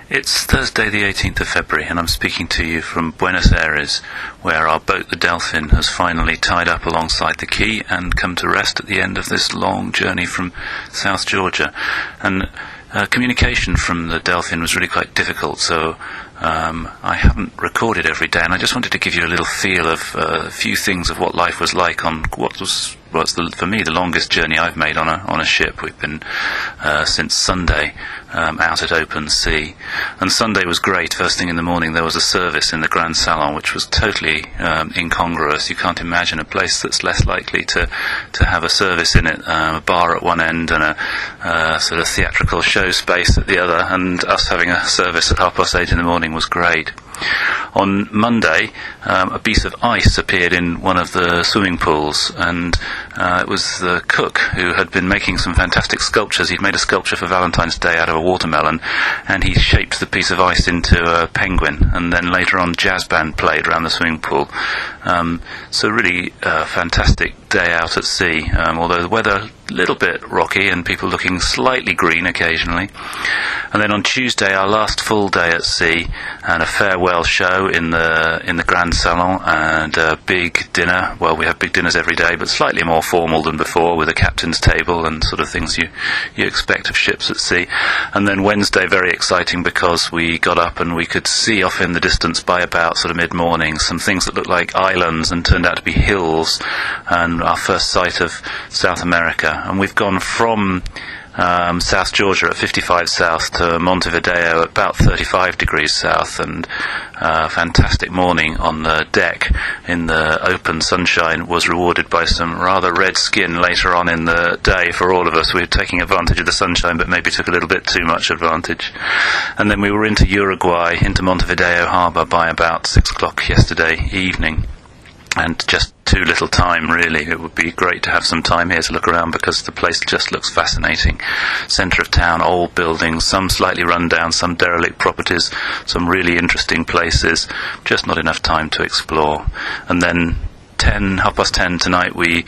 It's Thursday the 18th of February and I'm speaking to you from Buenos Aires, where our boat, the Delphin, has finally tied up alongside the quay and come to rest at the end of this long journey from South Georgia. And communication from the Delphin was really quite difficult, so I haven't recorded every day, and I just wanted to give you a little feel of a few things of what life was like on what was for me the longest journey I've made on a ship. We've been since Sunday out at open sea, and Sunday was great. First thing in the morning there was a service in the Grand Salon which was totally incongruous. You can't imagine a place that's less likely to have a service in it, a bar at one end and a sort of theatrical show space at the other, and us having a service at 8:30 in the morning was great. On Monday, a piece of ice appeared in one of the swimming pools, and it was the cook who had been making some fantastic sculptures. He'd made a sculpture for Valentine's Day out of a watermelon, and he shaped the piece of ice into a penguin, and then later on jazz band played around the swimming pool. So really fantastic day out at sea, although the weather a little bit rocky and people looking slightly green occasionally. And then on Tuesday, our last full day at sea, and a farewell show in the Grand Salon, and a big dinner. Well, we have big dinners every day, but slightly more formal than before, with a captain's table and sort of things you expect of ships at sea. And then Wednesday, very exciting, because we got up and we could see off in the distance by about sort of mid-morning some things that looked like islands and turned out to be hills, and our first sight of South America. And we've gone from South Georgia at 55 south to Montevideo at about 35 degrees south, and a fantastic morning on the deck in the open sunshine was rewarded by some rather red skin later on in the day for all of us. We were taking advantage of the sunshine, but maybe took a little bit too much advantage. And then we were into Uruguay, into Montevideo harbour by about 6 o'clock yesterday evening. And just too little time, really. It would be great to have some time here to look around, because the place just looks fascinating. Centre of town, old buildings, some slightly run down, some derelict properties, some really interesting places. Just not enough time to explore. And then 10:30 tonight we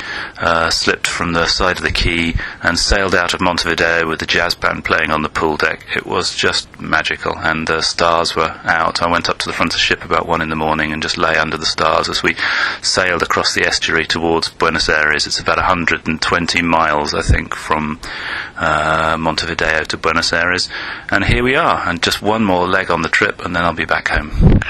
slipped from the side of the quay and sailed out of Montevideo with the jazz band playing on the pool deck. It was just magical, and the stars were out. I went up to the front of the ship about 1 in the morning and just lay under the stars as we sailed across the estuary towards Buenos Aires. It's about 120 miles, I think, from Montevideo to Buenos Aires. And here we are, and just one more leg on the trip, and then I'll be back home.